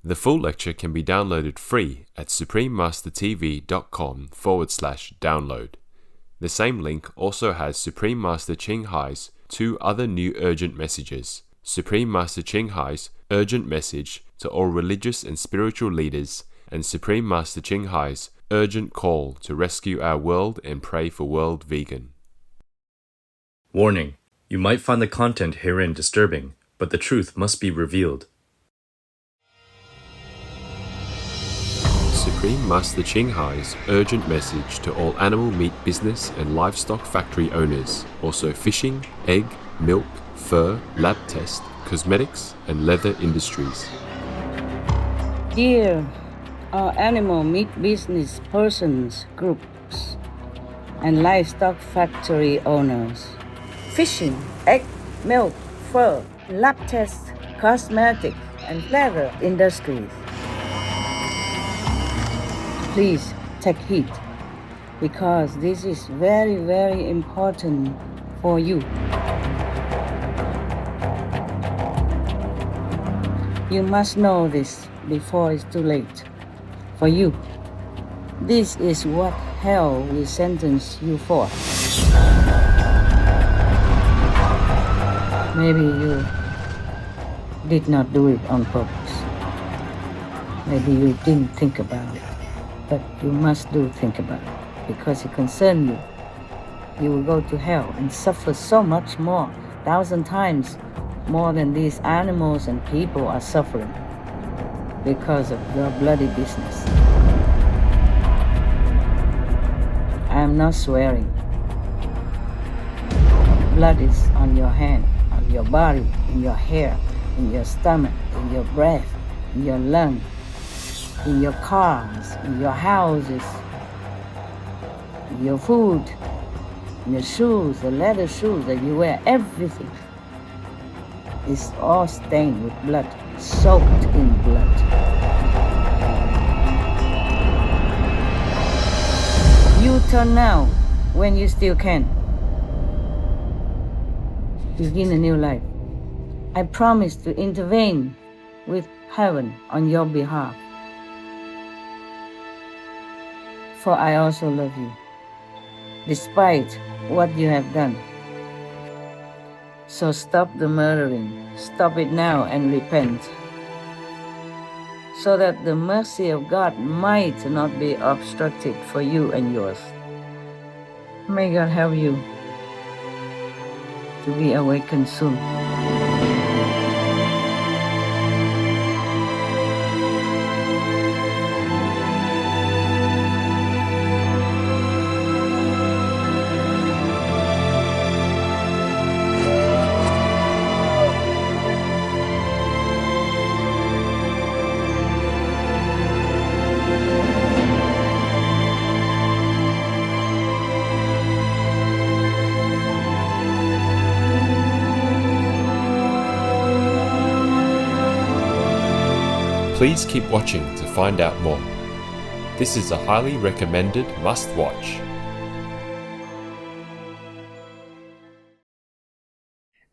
The full lecture can be downloaded free at suprememastertv.com/download. The same link also has Supreme Master Ching Hai's 2 other new urgent messages. Supreme Master Ching Hai's urgent message to all religious and spiritual leaders, and Supreme Master Ching Hai's urgent call to rescue our world and pray for world vegan. Warning: you might find the content herein disturbing, but the truth must be revealed. Supreme Master Ching Hai's urgent message to all animal meat business and livestock factory owners, also fishing, egg, milk, fur, lab test, cosmetics, and leather industries. Dear all animal meat business persons, groups, and livestock factory owners, fishing, egg, milk, fur, lab test, cosmetics, and leather industries. Please take heed, because this is very, very important for you. You must know this before it's too late. For you, this is what hell will sentence you for. Maybe you did not do it on purpose. Maybe you didn't think about it. But you must think about it, because it concerns you. You will go to hell and suffer so much more, 1,000 times more than these animals and people are suffering because of your bloody business. I am not swearing. Blood is on your hand, on your body, in your hair, in your stomach, in your breath, in your lungs, in your cars, in your houses, in your food, in your shoes, the leather shoes that you wear, everything is all stained with blood, soaked in blood. You turn now when you still can. Begin a new life. I promise to intervene with heaven on your behalf. For I also love you, despite what you have done. So stop the murdering, stop it now and repent, so that the mercy of God might not be obstructed for you and yours. May God help you to be awakened soon. Please keep watching to find out more. This is a highly recommended must-watch.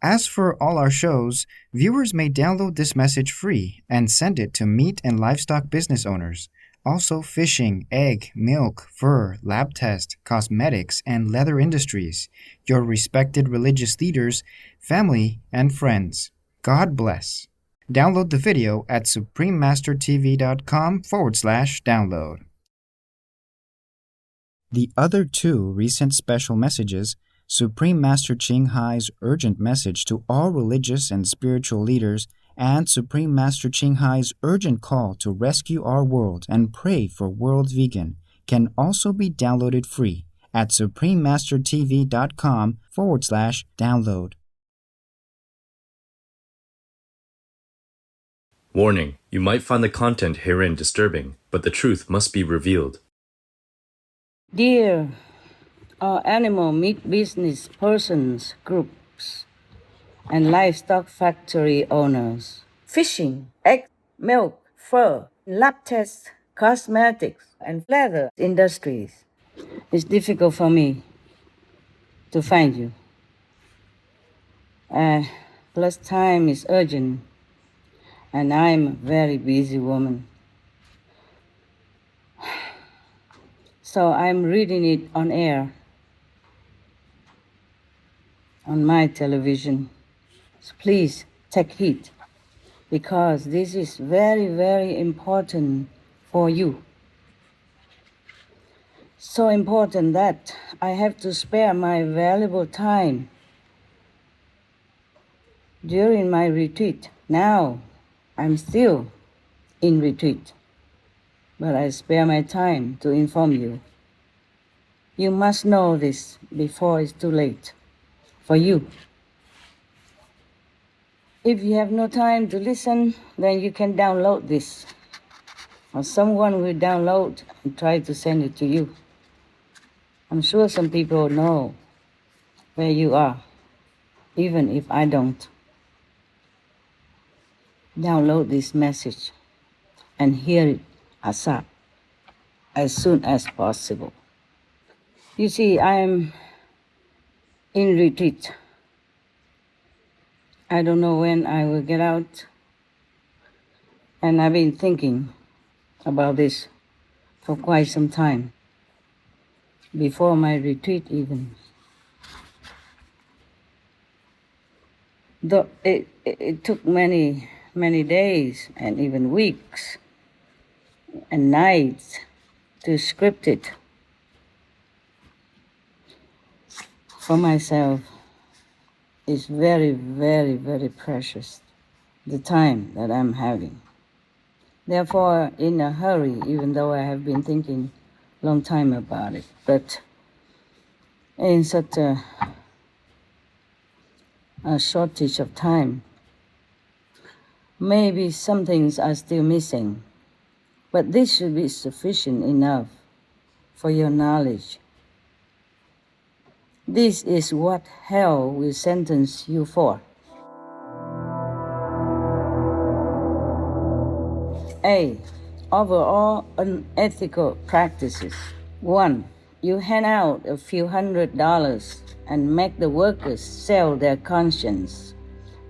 As for all our shows, viewers may download this message free and send it to meat and livestock business owners, also fishing, egg, milk, fur, lab test, cosmetics, and leather industries, your respected religious leaders, family, and friends. God bless. Download the video at suprememastertv.com/download. The other 2 recent special messages, Supreme Master Ching Hai's urgent message to all religious and spiritual leaders, and Supreme Master Ching Hai's urgent call to rescue our world and pray for world vegan, can also be downloaded free at suprememastertv.com/download. Warning: you might find the content herein disturbing, but the truth must be revealed. Dear all animal meat business persons, groups, and livestock factory owners, fishing, egg, milk, fur, lab test, cosmetics, and leather industries. It's difficult for me to find you. Plus time is urgent. and I'm a very busy woman. So I'm reading it on air, on my television. So please take heed, because this is very, very important for you. So important that I have to spare my valuable time during my retreat. Now I'm still in retreat, but I spare my time to inform you. You must know this before it's too late for you. If you have no time to listen, then you can download this, or someone will download and try to send it to you. I'm sure some people know where you are, even if I don't. Download this message and hear it ASAP, as soon as possible. You see, I am in retreat. I don't know when I will get out, and I've been thinking about this for quite some time, before my retreat even. Though it took many days and even weeks and nights to script it for myself. Is very, very, very precious, the time that I'm having. Therefore, in a hurry, even though I have been thinking long time about it, but in such a shortage of time, maybe some things are still missing, but this should be sufficient enough for your knowledge. This is what hell will sentence you for. A. Overall unethical practices. 1. You hand out a few $100s and make the workers sell their conscience.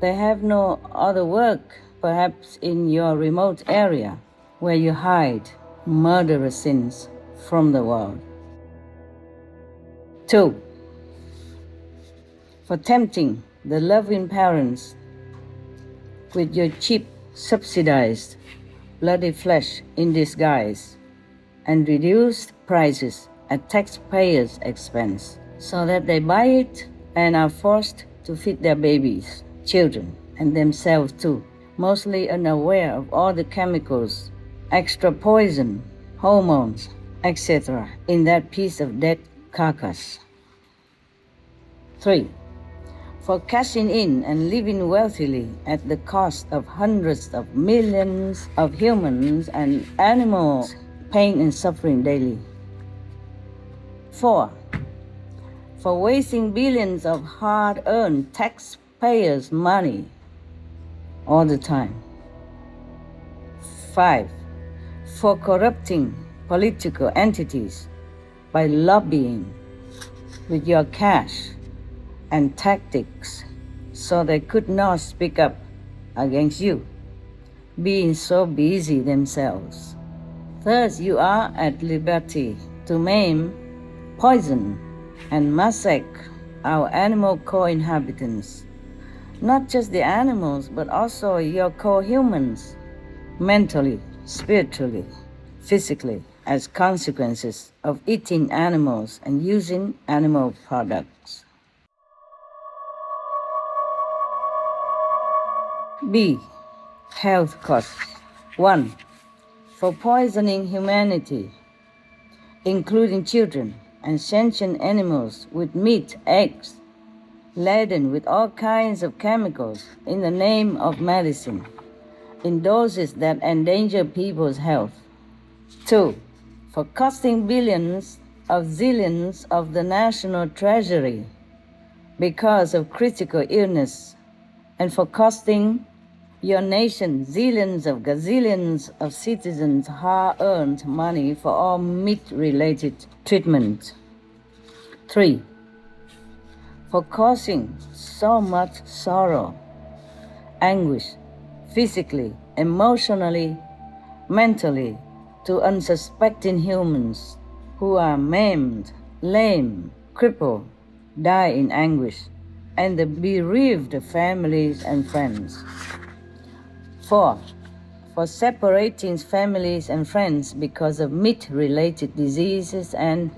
They have no other work, perhaps in your remote area, where you hide murderous sins from the world. 2. For tempting the loving parents with your cheap, subsidized, bloody flesh in disguise, and reduced prices at taxpayers' expense, so that they buy it and are forced to feed their babies, children, and themselves too, mostly unaware of all the chemicals, extra poison, hormones, etc. in that piece of dead carcass. 3. For cashing in and living wealthily at the cost of hundreds of millions of humans and animals, pain and suffering daily. 4. For wasting billions of hard-earned taxpayers' money all the time. 5. For corrupting political entities by lobbying with your cash and tactics, so they could not speak up against you, being so busy themselves. Thus you are at liberty to maim, poison, and massacre our animal co-inhabitants, not just the animals, but also your co-humans, mentally, spiritually, physically, as consequences of eating animals and using animal products. B. Health costs. 1. For poisoning humanity, including children and sentient animals, with meat, eggs, laden with all kinds of chemicals in the name of medicine, in doses that endanger people's health. 2. For costing billions of zillions of the national treasury because of critical illness, and for costing your nation zillions of gazillions of citizens' hard-earned money for all meat-related treatment. 3. For causing so much sorrow, anguish, physically emotionally, mentally, to unsuspecting humans who are maimed, lame, crippled, die in anguish, and the bereaved families and friends. 4. For separating families and friends because of meat-related diseases and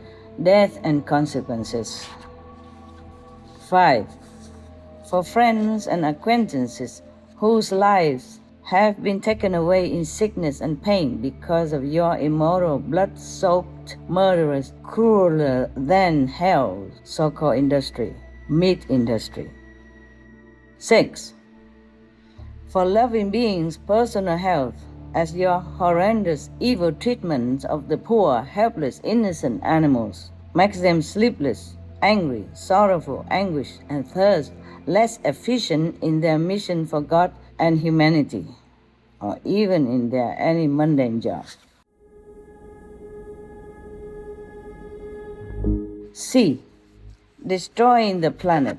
death and consequences. 5. For friends and acquaintances whose lives have been taken away in sickness and pain because of your immoral, blood-soaked, murderous, crueler than hell so-called industry, meat industry. 6. For loving beings' personal health, as your horrendous, evil treatment of the poor, helpless, innocent animals makes them sleepless, angry, sorrowful, anguished, and thus less efficient in their mission for God and humanity, or even in their any mundane job. C. Destroying the planet.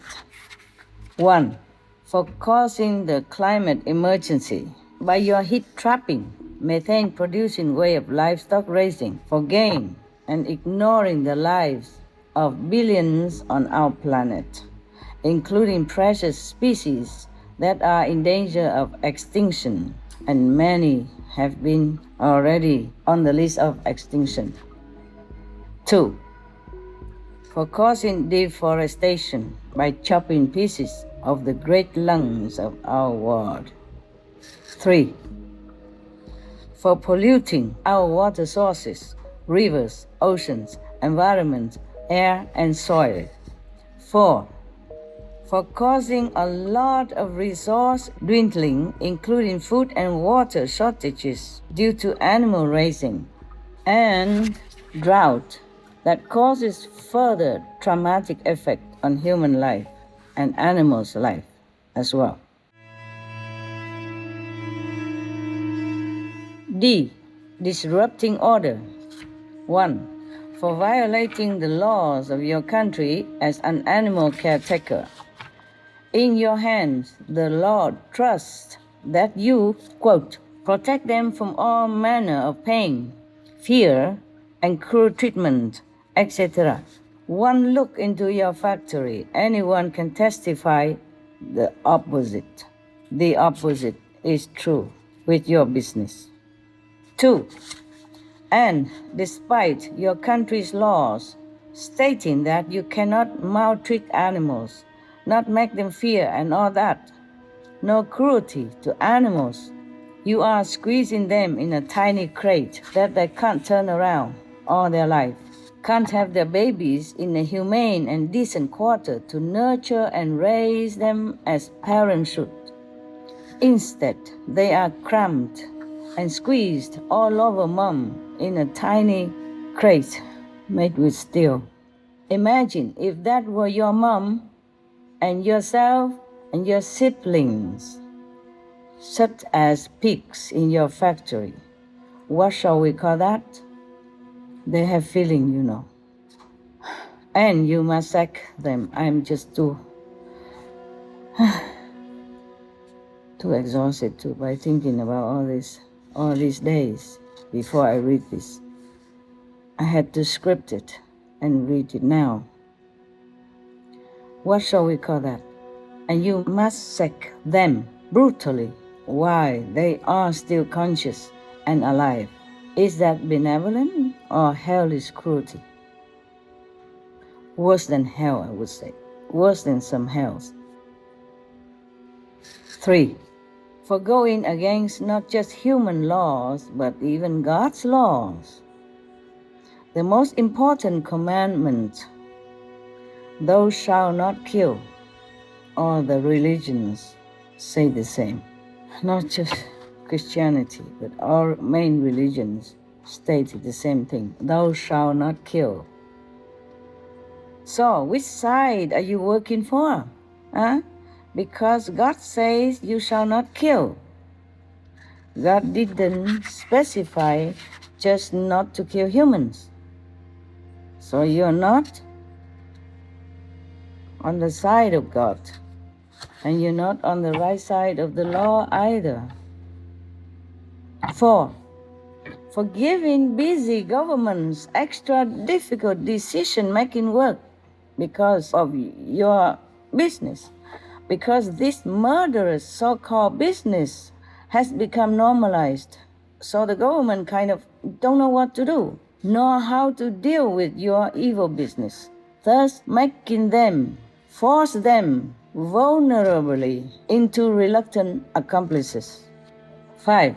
1. For causing the climate emergency by your heat trapping, methane producing way of livestock raising for gain and ignoring the lives of billions on our planet, including precious species that are in danger of extinction, and many have been already on the list of extinction. 2. For causing deforestation by chopping pieces of the great lungs of our world. 3. For polluting our water sources, rivers, oceans, environment, air, and soil. 4. For causing a lot of resource dwindling, including food and water shortages due to animal raising, and drought that causes further traumatic effect on human life and animals' life as well. D. Disrupting order. 1. For violating the laws of your country as an animal caretaker. In your hands, the Lord trusts that you, quote, protect them from all manner of pain, fear, and cruel treatment, etc. One look into your factory, anyone can testify the opposite. The opposite is true with your business. 2. And despite your country's laws stating that you cannot maltreat animals, not make them fear and all that, no cruelty to animals, you are squeezing them in a tiny crate that they can't turn around all their life, can't have their babies in a humane and decent quarter to nurture and raise them as parents should. Instead, they are cramped and squeezed all over mom in a tiny crate made with steel. Imagine if that were your mom and yourself and your siblings, such as pigs in your factory. What shall we call that? They have feeling, you know. And you must sack them. I'm just too exhausted too by thinking about all these days before I read this. I had to script it and read it now. What shall we call that? And you must sack them brutally while they are still conscious and alive. Is that benevolent or hellish cruelty? Worse than hell, I would say. Worse than some hells. 3. For going against not just human laws, but even God's laws. The most important commandment, thou shalt not kill. All the religions say the same. Not just Christianity, but all main religions state the same thing. Thou shalt not kill. So, which side are you working for? Huh? Because God says you shall not kill. God didn't specify just not to kill humans. So you're not on the side of God. And you're not on the right side of the law either. 4. For giving busy governments extra difficult decision-making work because of your business. Because this murderous so-called business has become normalized. So the government kind of don't know what to do, nor how to deal with your evil business, thus force them vulnerably into reluctant accomplices. 5.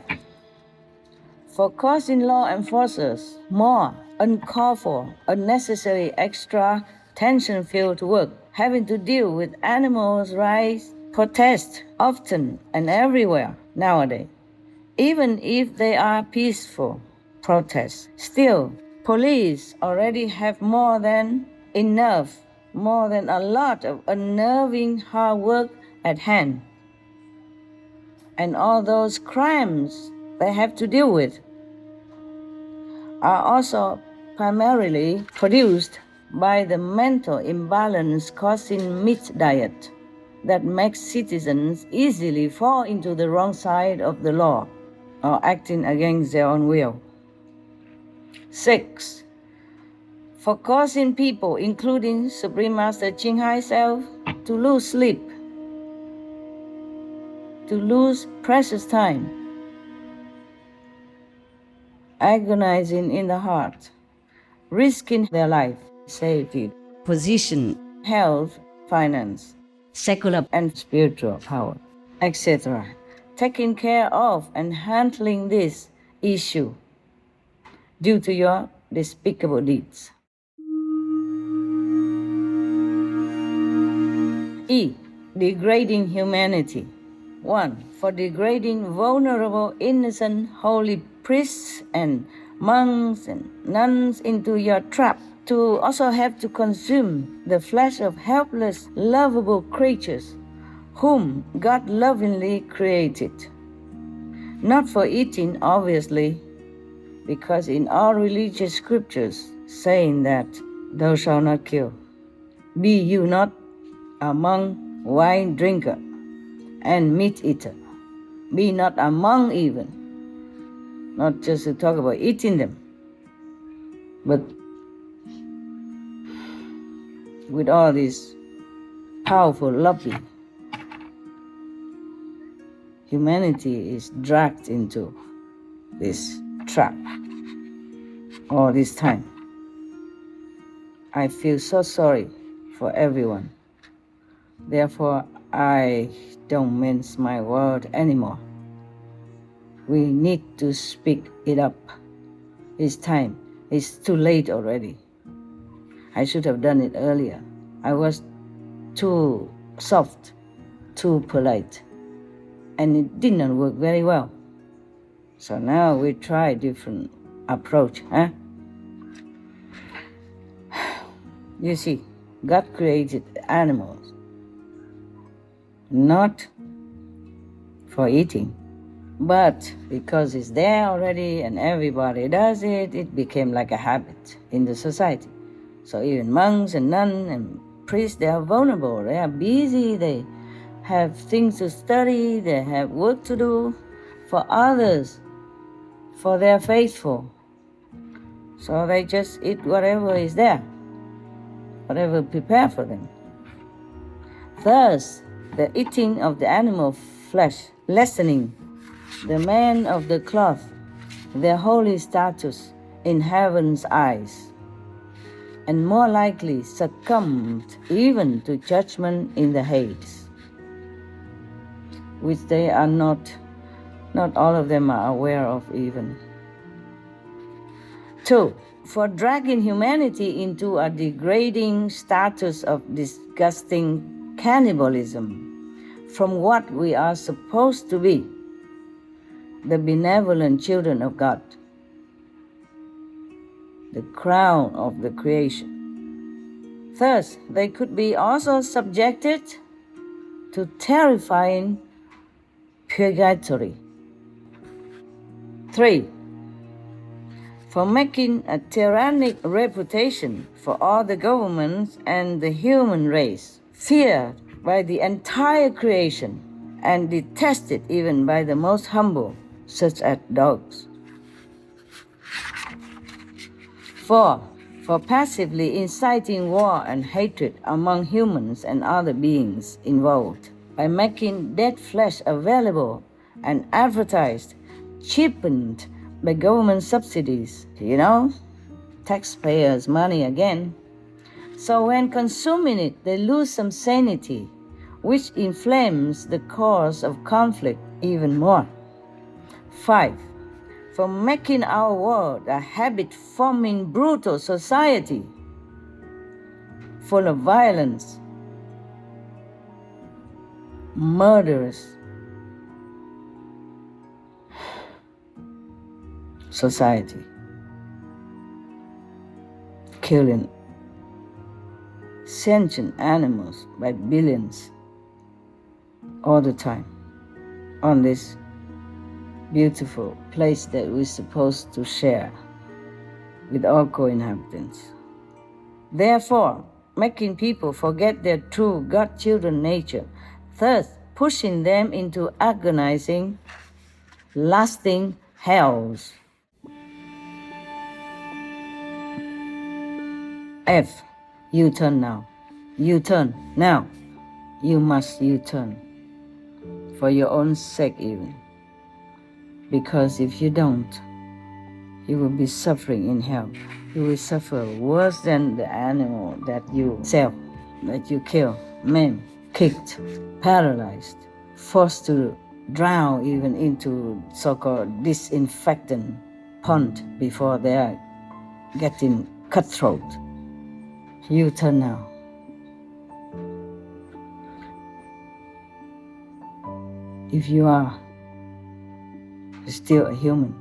For causing law enforcers more uncalled for, unnecessary extra tension-filled work, having to deal with animals' rights protests often and everywhere nowadays. Even if they are peaceful protests, still, police already have more than a lot of unnerving hard work at hand. And all those crimes they have to deal with are also primarily produced by the mental imbalance causing meat diet that makes citizens easily fall into the wrong side of the law or acting against their own will. 6. For causing people, including Supreme Master Ching himself, to lose sleep, to lose precious time, agonizing in the heart, risking their life, safety, position, health, finance, secular and spiritual power, etc. Taking care of and handling this issue due to your despicable deeds. E. Degrading humanity. 1. For degrading vulnerable, innocent, holy priests and monks and nuns into your trap, to also have to consume the flesh of helpless, lovable creatures whom God lovingly created. Not for eating, obviously, because in all religious scriptures saying that thou shalt not kill. Be you not among wine drinker and meat eater. Be not among even. Not just to talk about eating them, but with all this powerful lobby, humanity is dragged into this trap all this time. I feel so sorry for everyone. Therefore, I don't mince my word anymore. We need to speak it up. It's time. It's too late already. I should have done it earlier. I was too soft, too polite, and it did not work very well. So now we try a different approach, huh? You see, God created animals not for eating, but because it's there already and everybody does it, it became like a habit in the society. So even monks and nuns and priests, they are vulnerable, they are busy, they have things to study, they have work to do for others, for their faithful. So they just eat whatever is there, whatever prepared for them. Thus, the eating of the animal flesh, lessening the man of the cloth, their holy status in heaven's eyes, and more likely succumbed even to judgment in the Hades, which they are not all of them are aware of even. 2. For dragging humanity into a degrading status of disgusting cannibalism from what we are supposed to be, the benevolent children of God, the crown of the creation. Thus, they could be also subjected to terrifying purgatory. 3. For making a tyrannic reputation for all the governments and the human race, feared by the entire creation and detested even by the most humble such as dogs. 4. For passively inciting war and hatred among humans and other beings involved by making dead flesh available and advertised, cheapened by government subsidies, taxpayers' money again. So when consuming it, they lose some sanity, which inflames the cause of conflict even more. 5. For making our world a habit-forming brutal society, full of violence, murderous society, killing sentient animals by billions all the time on this beautiful place that we're supposed to share with all co-inhabitants. Therefore, making people forget their true God-children nature, thus pushing them into agonizing, lasting hells. F. U-turn now. U-turn now. You must U-turn. For your own sake even. Because if you don't, you will be suffering in hell. You will suffer worse than the animal that you sell, that you kill, maim, kicked, paralyzed, forced to drown even into so-called disinfectant pond before they are getting cutthroat. You turn now. If you are still a human,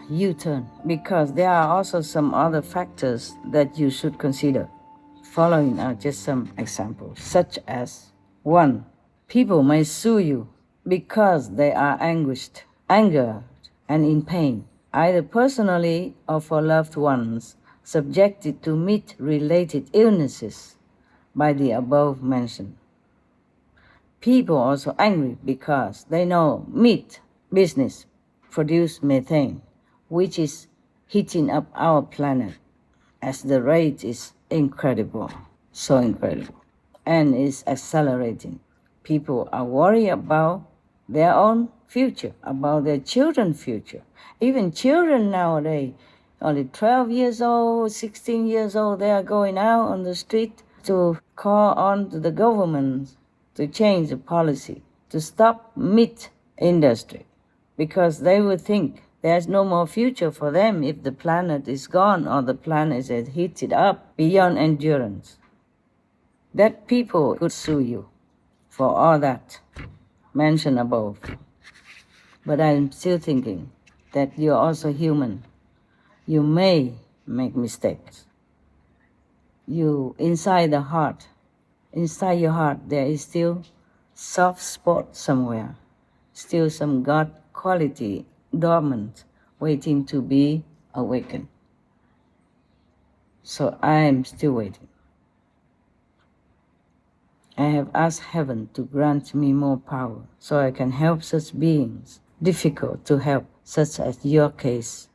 U-turn, because there are also some other factors that you should consider. Following are just some examples, such as 1. People may sue you because they are anguished, angered, and in pain, either personally or for loved ones subjected to meat-related illnesses by the above mentioned. People are also angry because they know meat business produce methane, which is heating up our planet as the rate is incredible, so incredible, and is accelerating. People are worried about their own future, about their children's future. Even children nowadays, only 12 years old, 16 years old, they are going out on the street to call on to the government to change the policy, to stop meat industry, because they would think there's no more future for them if the planet is gone or the planet is heated up beyond endurance. That people could sue you for all that mentioned above. But I'm still thinking that you're also human. You may make mistakes. Inside your heart, there is still soft spot somewhere, still some God quality dormant, waiting to be awakened. So I am still waiting. I have asked heaven to grant me more power so I can help such beings, difficult to help, such as your case.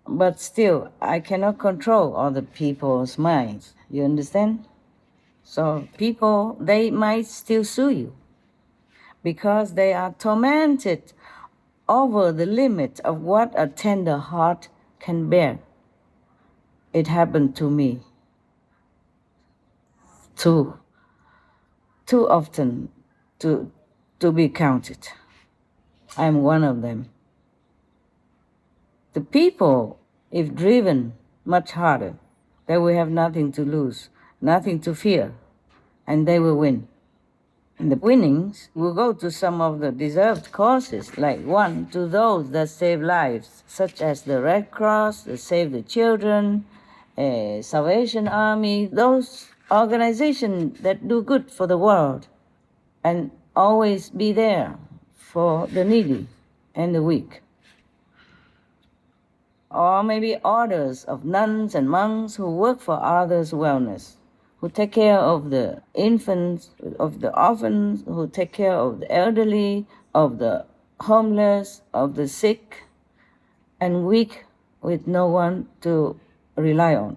But still, I cannot control other people's minds. You understand? So people, they might still sue you because they are tormented over the limit of what a tender heart can bear. It happened to me too often to be counted. I'm one of them. The people, if driven much harder, they will have nothing to lose, nothing to fear, and they will win. And the winnings will go to some of the deserved causes, like 1, to those that save lives, such as the Red Cross, the Save the Children, Salvation Army, those organizations that do good for the world and always be there for the needy and the weak. Or maybe orders of nuns and monks who work for others' wellness, who take care of the infants, of the orphans, who take care of the elderly, of the homeless, of the sick and weak with no one to rely on.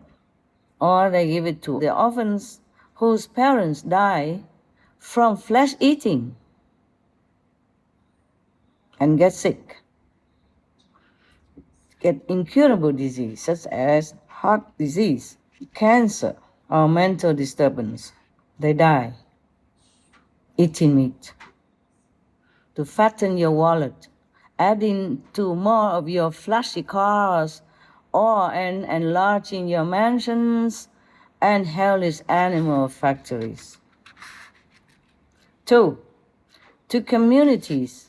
Or they give it to the orphans whose parents die from flesh eating and get sick, get incurable disease such as heart disease, cancer, or mental disturbance. They die eating meat. To fatten your wallet, adding to more of your flashy cars, or enlarging your mansions and hellish animal factories. 2. To communities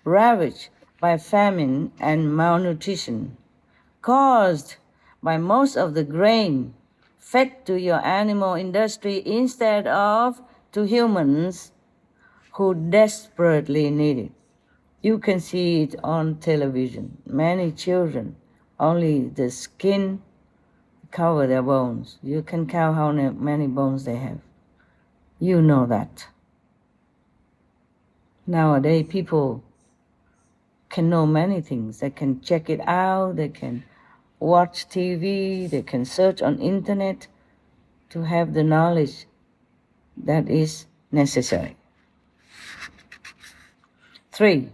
ravaged by famine and malnutrition, caused by most of the grain fed to your animal industry instead of to humans who desperately need it. You can see it on television. Many children, only the skin cover their bones. You can count how many bones they have. You know that. Nowadays, people can know many things. They can check it out, they can watch TV, they can search on internet to have the knowledge that is necessary. 3.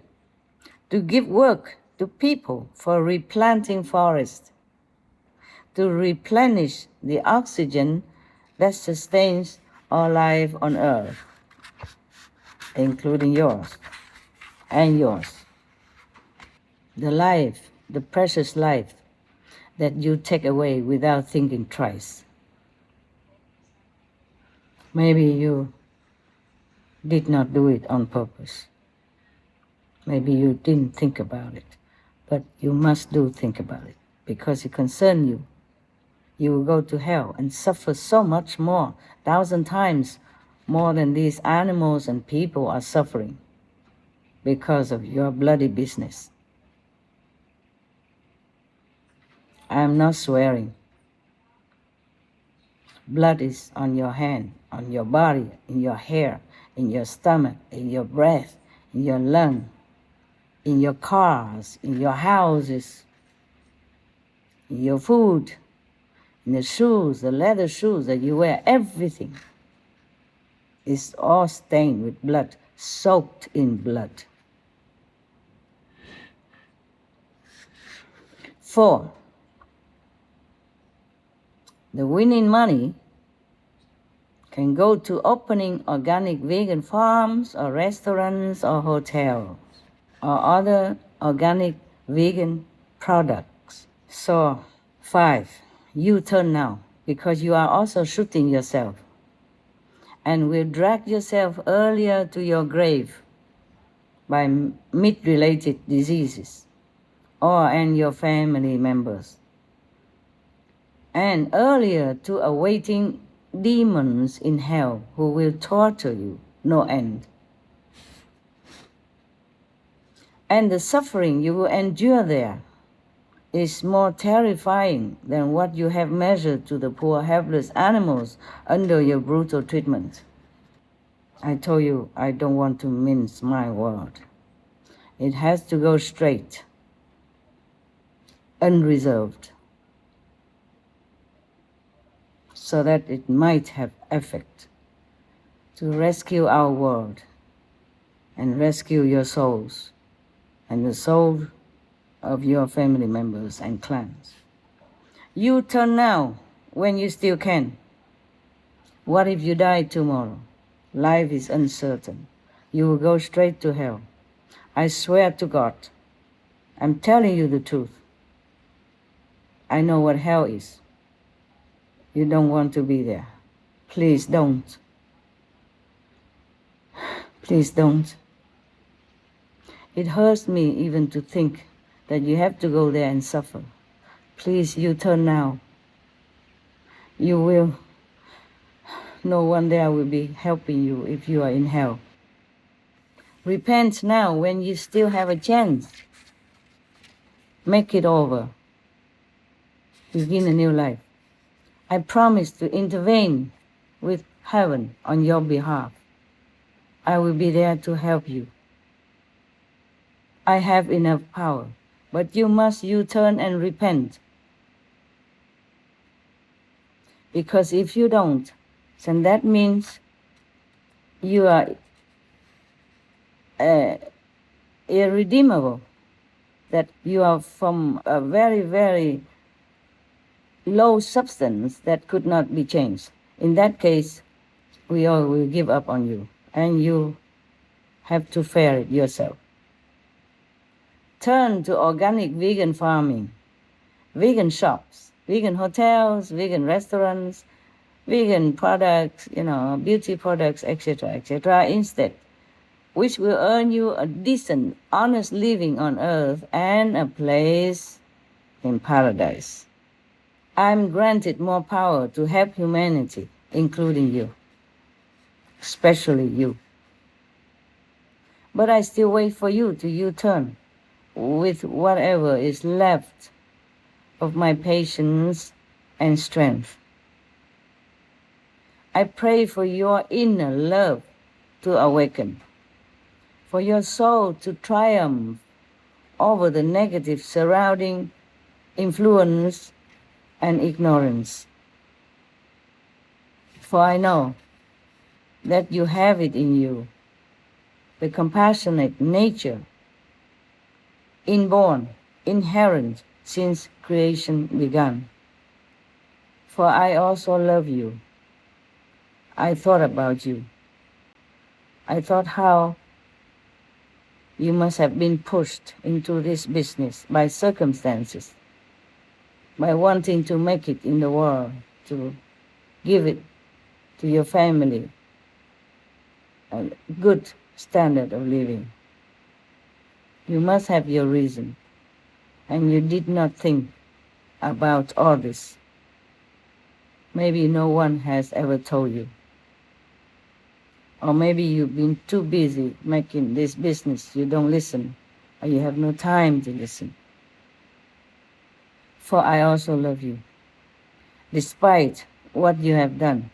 To give work to people for replanting forests, to replenish the oxygen that sustains our life on earth, including yours and yours. The life, the precious life that you take away without thinking twice. Maybe you did not do it on purpose. Maybe you didn't think about it, but you must think about it because it concerns you. You will go to hell and suffer so much more, 1,000 times more than these animals and people are suffering because of your bloody business. I am not swearing. Blood is on your hand, on your body, in your hair, in your stomach, in your breath, in your lung, in your cars, in your houses, in your food, in the shoes, the leather shoes that you wear, everything is all stained with blood, soaked in blood. 4. The winning money can go to opening organic vegan farms or restaurants or hotels or other organic vegan products. So, 5, you turn now because you are also shooting yourself and will drag yourself earlier to your grave by meat-related diseases and your family members, and earlier to awaiting demons in hell who will torture you no end. And the suffering you will endure there is more terrifying than what you have measured to the poor helpless animals under your brutal treatment. I told you I don't want to mince my word. It has to go straight, unreserved, so that it might have effect to rescue our world and rescue your souls and the soul of your family members and clans. You turn now when you still can. What if you die tomorrow? Life is uncertain. You will go straight to hell. I swear to God, I'm telling you the truth. I know what hell is. You don't want to be there. Please don't. Please don't. It hurts me even to think that you have to go there and suffer. Please, you turn now. You will. No one there will be helping you if you are in hell. Repent now when you still have a chance. Make it over. Begin a new life. I promise to intervene with heaven on your behalf. I will be there to help you. I have enough power, but you must U-turn and repent. Because if you don't, then that means you are irredeemable, that you are from a very, very low substance that could not be changed. In that case, we all will give up on you, and you have to fare it yourself. Turn to organic vegan farming, vegan shops, vegan hotels, vegan restaurants, vegan products, beauty products, etc., etc., instead, which will earn you a decent, honest living on earth and a place in paradise. I'm granted more power to help humanity, including you, especially you. But I still wait for you to U-turn with whatever is left of my patience and strength. I pray for your inner love to awaken, for your soul to triumph over the negative surrounding influence and ignorance. For I know that you have it in you, the compassionate nature, inborn, inherent since creation began. For I also love you. I thought about you. I thought how you must have been pushed into this business by circumstances, by wanting to make it in the world, to give it to your family a good standard of living. You must have your reason, and you did not think about all this. Maybe no one has ever told you. Or maybe you've been too busy making this business, you don't listen, or you have no time to listen. For I also love you, despite what you have done.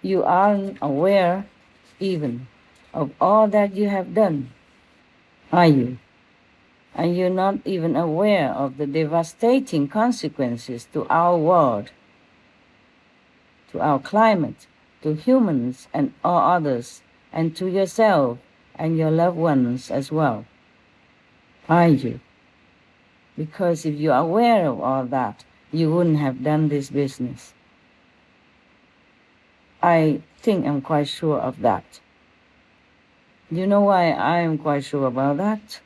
You aren't aware even of all that you have done, are you? And you're not even aware of the devastating consequences to our world, to our climate, to humans and all others, and to yourself and your loved ones as well. Are you? Because if you're aware of all that, you wouldn't have done this business. I think I'm quite sure of that. You know why I am quite sure about that?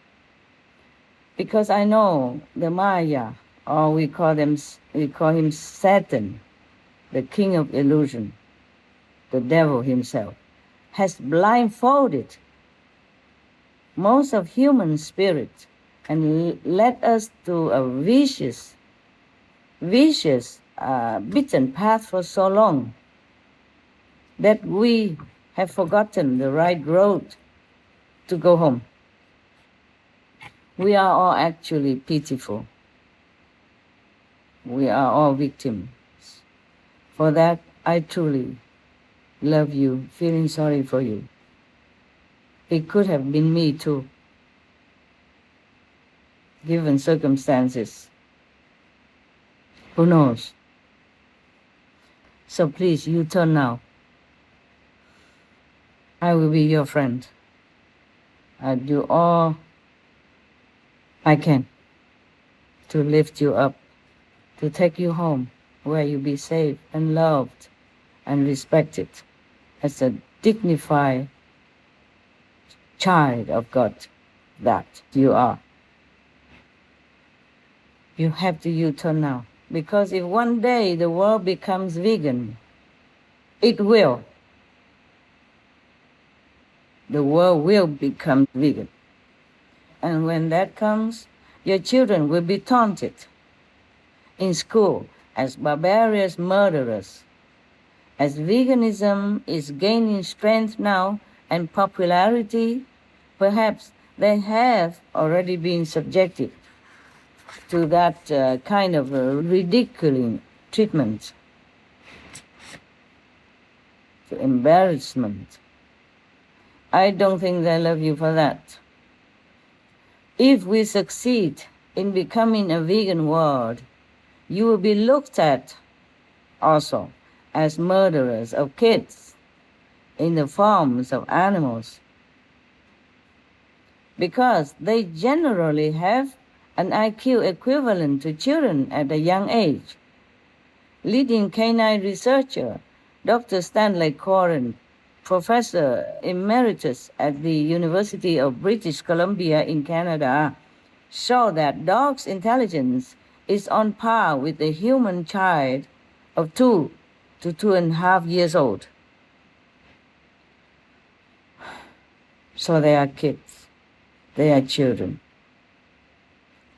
Because I know the Maya, or we call him Satan, the king of illusion, the devil himself, has blindfolded most of human spirit and led us to a vicious, beaten path for so long that we have forgotten the right road to go home. We are all actually pitiful. We are all victims. For that, I truly love you, feeling sorry for you. It could have been me too, given circumstances. Who knows? So please, you turn now. I will be your friend. I'll do all I can to lift you up, to take you home where you be safe and loved and respected as a dignified child of God that you are. You have to U-turn now, because if one day the world becomes vegan, it will. The world will become vegan. And when that comes, your children will be taunted in school as barbarous murderers. As veganism is gaining strength now and popularity, perhaps they have already been subjected to that kind of ridiculing treatment, to embarrassment. I don't think they love you for that. If we succeed in becoming a vegan world, you will be looked at also as murderers of kids in the forms of animals, because they generally have an IQ equivalent to children at a young age. Leading canine researcher Dr. Stanley Coren, Professor Emeritus at the University of British Columbia in Canada, showed that dogs' intelligence is on par with the human child of 2 to 2.5 years old. So they are kids. They are children,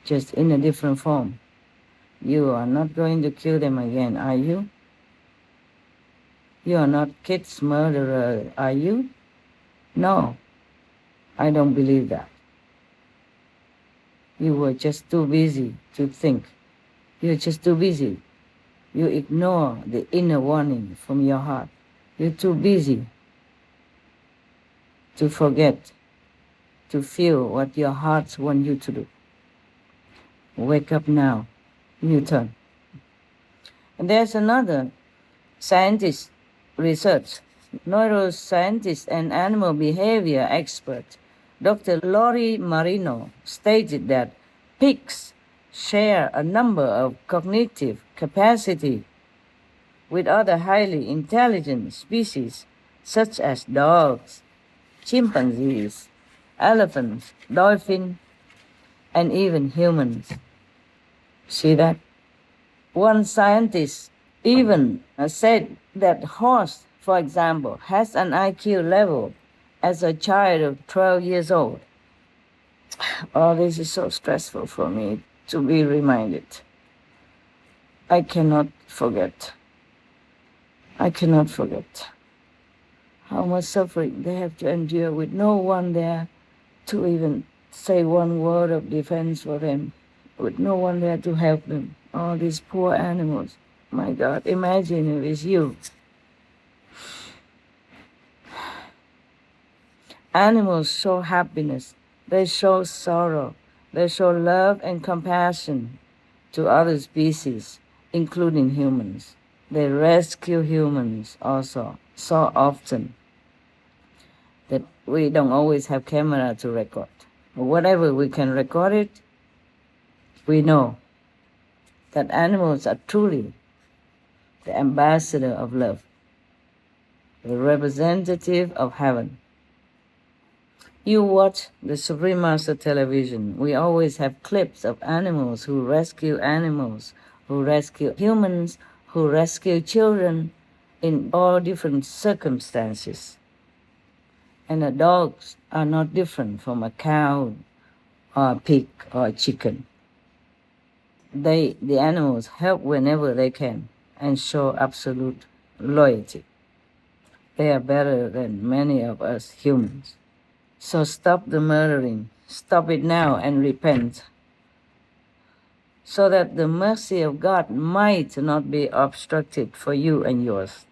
just in a different form. You are not going to kill them again, are you? You are not kids murderer, are you? No, I don't believe that. You were just too busy to think. You're just too busy. You ignore the inner warning from your heart. You're too busy to forget, to feel what your hearts want you to do. Wake up now, Newton. And there's another scientist, research, neuroscientist and animal behavior expert, Dr. Lori Marino, stated that pigs share a number of cognitive capacity with other highly intelligent species such as dogs, chimpanzees, elephants, dolphins, and even humans. See that? One scientist even said that horse, for example, has an IQ level as a child of 12 years old. Oh, this is so stressful for me to be reminded. I cannot forget. I cannot forget how much suffering they have to endure with no one there to even say one word of defense for them, with no one there to help them. All these poor animals. My God, imagine if it's you. Animals show happiness, they show sorrow, they show love and compassion to other species, including humans. They rescue humans also so often that we don't always have camera to record. But whatever we can record it, we know that animals are truly the ambassador of love, the representative of heaven. You watch the Supreme Master television, we always have clips of animals, who rescue humans, who rescue children in all different circumstances. And the dogs are not different from a cow or a pig or a chicken. The animals help whenever they can and show absolute loyalty. They are better than many of us humans. So stop the murdering. Stop it now and repent, so that the mercy of God might not be obstructed for you and yours,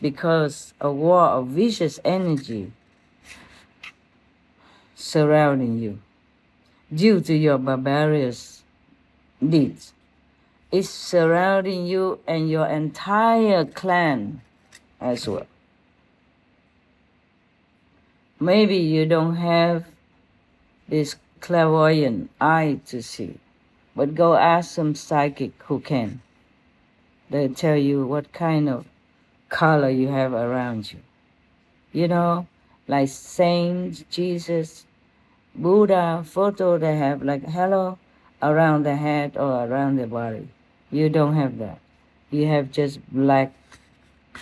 because a war of vicious energy surrounding you due to your barbarous deeds is surrounding you and your entire clan as well. Maybe you don't have this clairvoyant eye to see, but go ask some psychic who can. They'll tell you what kind of color you have around you. You know, like saints, Jesus, Buddha photo, they have like hello around the head or around the body. You don't have that. You have just black,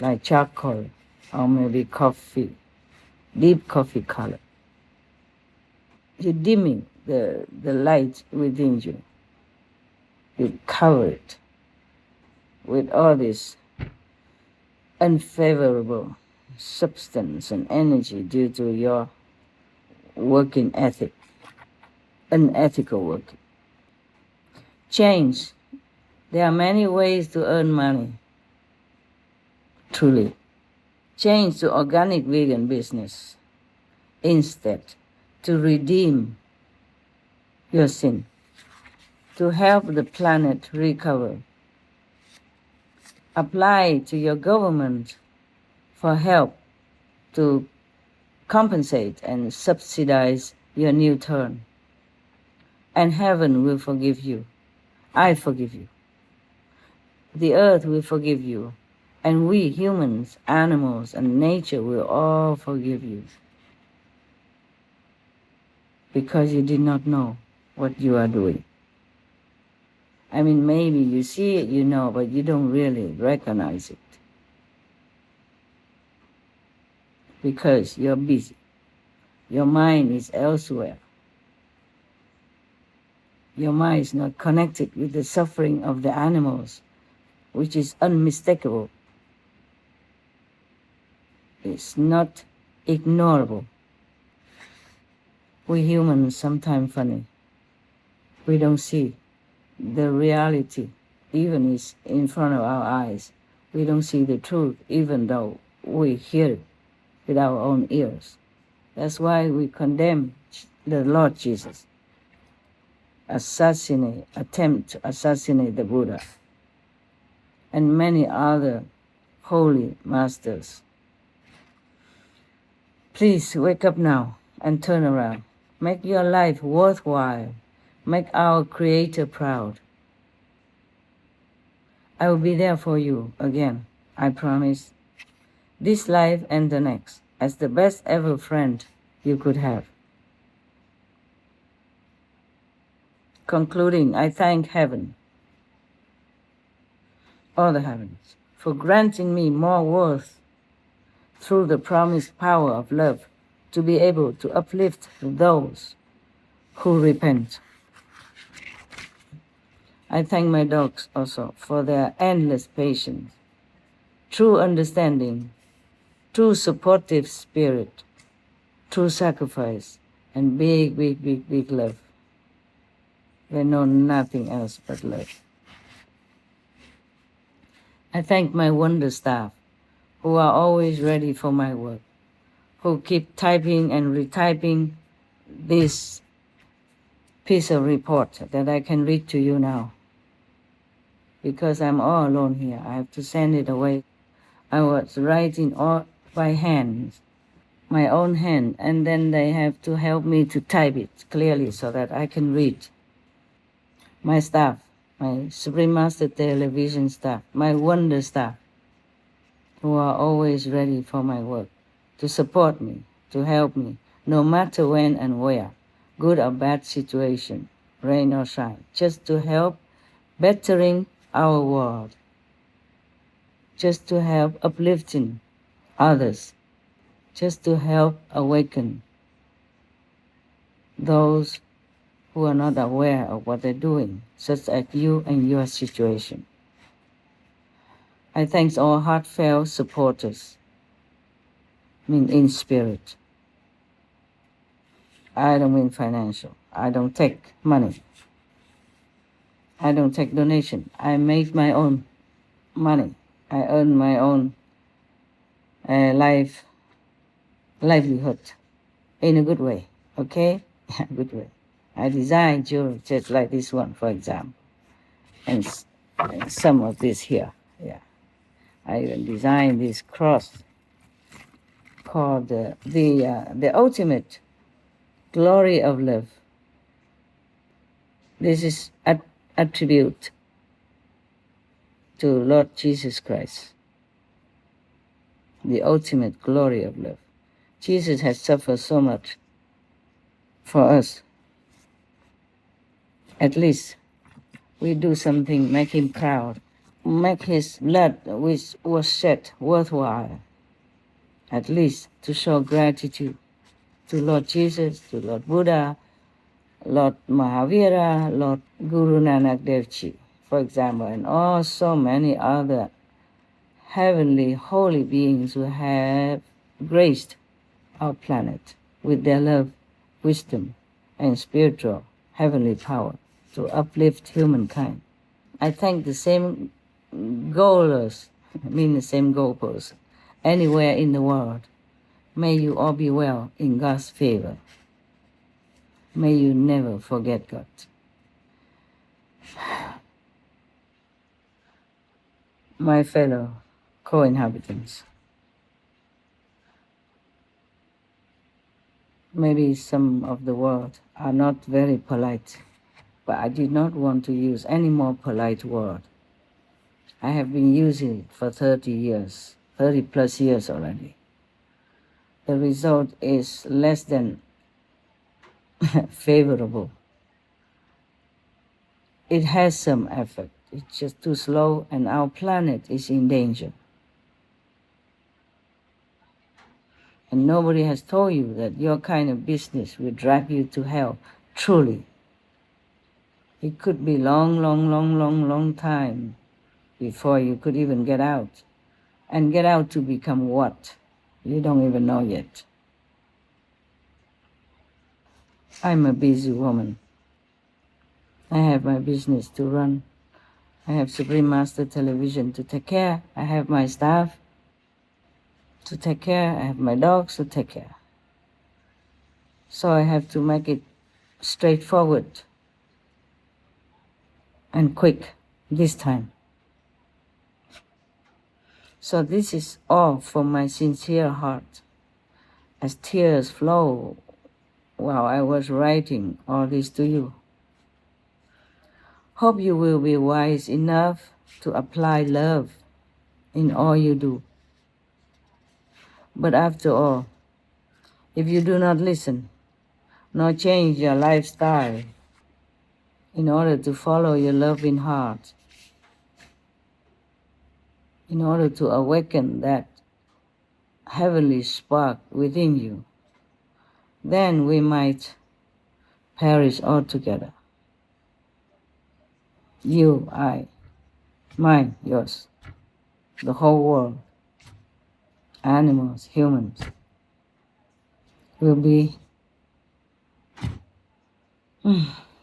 like charcoal, or maybe coffee, deep coffee color. You're dimming the light within you. You cover it with all this unfavorable substance and energy due to your working ethic, unethical working. Change. There are many ways to earn money. Truly. Change to organic vegan business instead, to redeem your sin, to help the planet recover. Apply to your government for help to compensate and subsidize your new turn. And heaven will forgive you. I forgive you. The earth will forgive you. And we humans, animals, and nature will all forgive you. Because you did not know what you are doing. I mean, maybe you see it, you know, but you don't really recognize it. Because you're busy. Your mind is elsewhere. Your mind is not connected with the suffering of the animals, which is unmistakable. It's not ignorable. We humans sometimes funny. We don't see the reality, even is in front of our eyes. We don't see the truth, even though we hear it with our own ears. That's why we condemn the Lord Jesus. Attempt to assassinate the Buddha and many other holy masters. Please wake up now and turn around. Make your life worthwhile. Make our Creator proud. I will be there for you again, I promise. This life and the next, as the best ever friend you could have. Concluding, I thank heaven, all the heavens, for granting me more worth through the promised power of love to be able to uplift those who repent. I thank my dogs also for their endless patience, true understanding, true supportive spirit, true sacrifice, and big, big, big, big love. They know nothing else but love. I thank my wonder staff, who are always ready for my work, who keep typing and retyping this piece of report that I can read to you now. Because I'm all alone here, I have to send it away. I was writing all by hand, my own hand, and then they have to help me to type it clearly so that I can read. My staff, my Supreme Master Television staff, my wonder staff, who are always ready for my work, to support me, to help me, no matter when and where, good or bad situation, rain or shine, just to help bettering our world, just to help uplifting others, just to help awaken those who are not aware of what they're doing, such as you and your situation. I thank all heartfelt supporters, in spirit. I don't mean financial. I don't take money. I don't take donation. I make my own money. I earn my own livelihood in a good way, okay? Good way. I design jewelry just like this one, for example, and some of this here. Yeah, I even designed this cross called the ultimate glory of love. This is attribute to Lord Jesus Christ, the ultimate glory of love. Jesus has suffered so much for us. At least we do something, make him proud, make his blood which was shed worthwhile, at least to show gratitude to Lord Jesus, to Lord Buddha, Lord Mahavira, Lord Guru Nanak Dev Ji, for example, and also many other heavenly holy beings who have graced our planet with their love, wisdom, and spiritual heavenly power. to uplift humankind. I thank the same goalers, the same goalposts, anywhere in the world. May you all be well in God's favor. May you never forget God. My fellow co-inhabitants, maybe some of the world are not very polite, but I did not want to use any more polite word. I have been using it for 30 years, 30 plus years already. The result is less than favorable. It has some effect. It's just too slow, and our planet is in danger. And nobody has told you that your kind of business will drag you to hell. Truly. It could be long time before you could even get out. And get out to become what? You don't even know yet. I'm a busy woman. I have my business to run. I have Supreme Master Television to take care. I have my staff to take care. I have my dogs to take care. So I have to make it straightforward and quick this time. So this is all from my sincere heart, as tears flow while I was writing all this to you. Hope you will be wise enough to apply love in all you do. But after all, if you do not listen, nor change your lifestyle in order to follow your loving heart, in order to awaken that heavenly spark within you, then we might perish altogether. You, I, mine, yours, the whole world, animals, humans, will be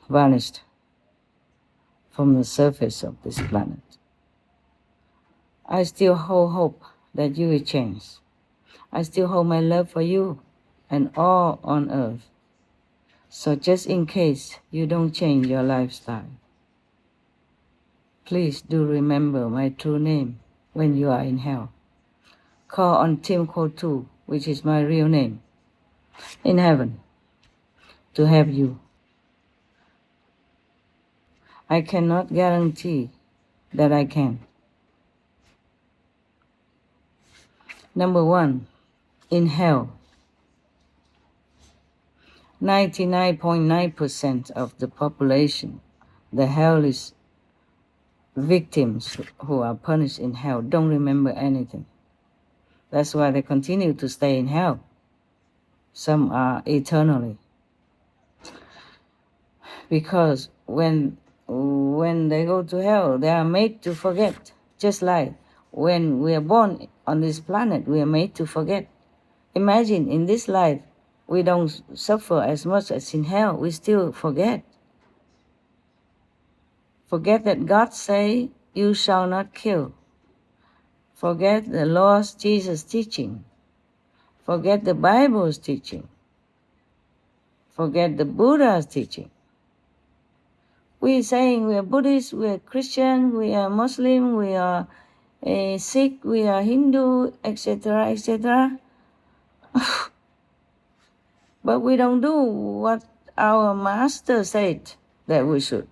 vanished from the surface of this planet. I still hold hope that you will change. I still hold my love for you and all on earth. So just in case you don't change your lifestyle, please do remember my true name when you are in hell. Call on Tim Kotu, which is my real name, in heaven, to help you. I cannot guarantee that I can. Number one, in hell, 99.9% of the population, the hellish victims who are punished in hell, don't remember anything. That's why they continue to stay in hell. Some are eternally. Because when they go to hell, they are made to forget. Just like when we are born on this planet, we are made to forget. Imagine in this life, we don't suffer as much as in hell. We still forget. Forget that God say, you shall not kill. Forget the Lord Jesus' teaching. Forget the Bible's teaching. Forget the Buddha's teaching. We are saying we are Buddhist, we are Christian, we are Muslim, we are Sikh, we are Hindu, etc., etc. But we don't do what our master said that we should.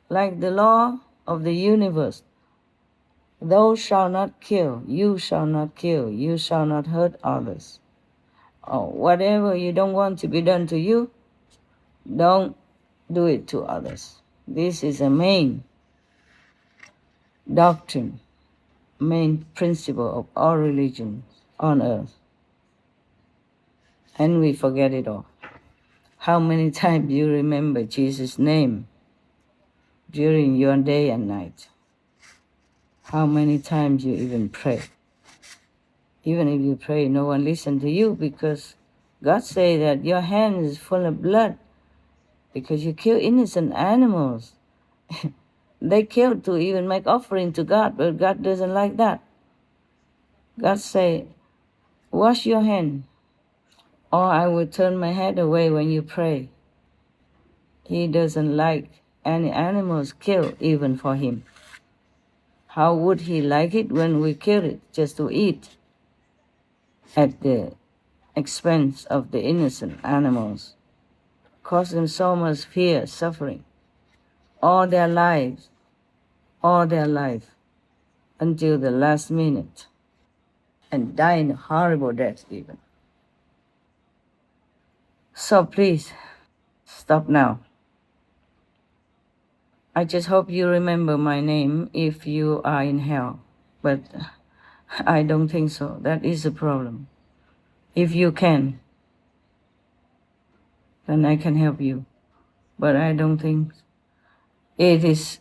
Like the law of the universe. Thou shalt not kill, you shall not kill, you shall not hurt others. Or whatever you don't want to be done to you, don't do it to others. This is a main doctrine, main principle of all religions on earth. And we forget it all. How many times you remember Jesus' name during your day and night? How many times you even pray? Even if you pray, no one listens to you because God say that your hand is full of blood because you kill innocent animals. They kill to even make offering to God, but God doesn't like that. God say, wash your hand, or I will turn my head away when you pray. He doesn't like any animals killed even for him. How would he like it when we kill it just to eat at the expense of the innocent animals? Cause them so much fear, suffering, all their life, until the last minute, and die in a horrible death even. So please, stop now. I just hope you remember my name if you are in hell, but I don't think so. That is a problem. If you can, then I can help you, but I don't think it is.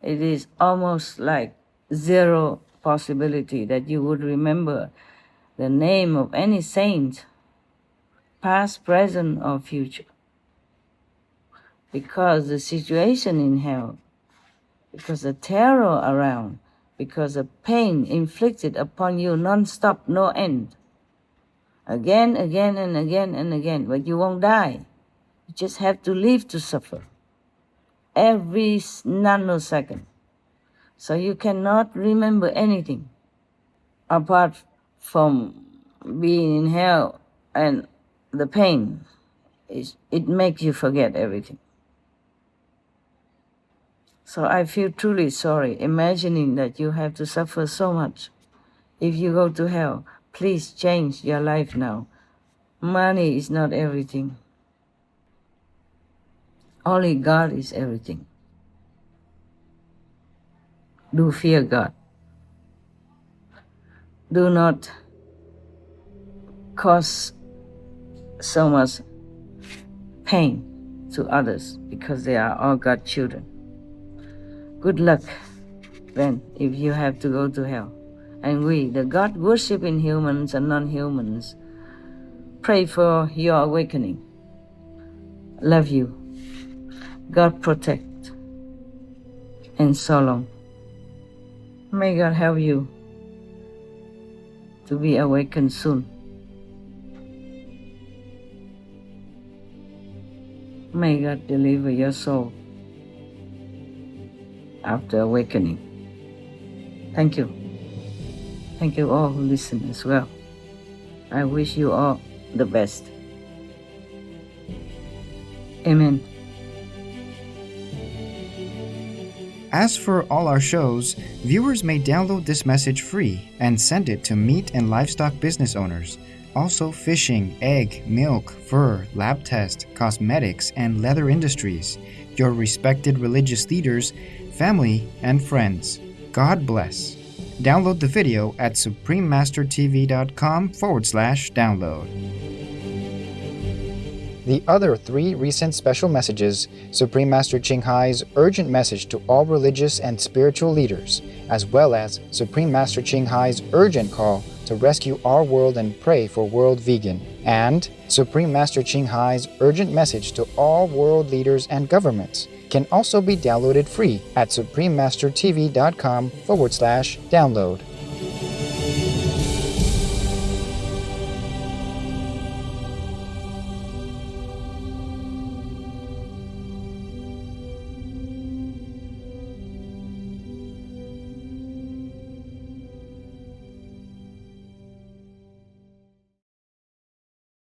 It is almost like zero possibility that you would remember the name of any saint, past, present, or future. Because the situation in hell, because the terror around, because the pain inflicted upon you non-stop, no end. Again, again, and again, and again. But you won't die. You just have to live to suffer. Every nanosecond. So you cannot remember anything apart from being in hell and the pain. It makes you forget everything. So I feel truly sorry imagining that you have to suffer so much. If you go to hell, please change your life now. Money is not everything. Only God is everything. Do fear God. Do not cause so much pain to others because they are all God's children. Good luck then if you have to go to hell. And we, the God worshipping humans and non-humans, pray for your awakening. Love you. God protect. And so long. May God help you to be awakened soon. May God deliver your soul after awakening. Thank you. Thank you all who listen as well. I wish you all the best. Amen. As for all our shows, viewers may download this message free and send it to meat and livestock business owners. Also fishing, egg, milk, fur, lab test, cosmetics, and leather industries, your respected religious leaders, family, and friends. God bless. Download the video at suprememastertv.com/download. The other 3 recent special messages, Supreme Master Ching Hai's urgent message to all religious and spiritual leaders, as well as Supreme Master Ching Hai's urgent call to rescue our world and pray for world vegan, and Supreme Master Ching Hai's urgent message to all world leaders and governments, can also be downloaded free at suprememastertv.com/download.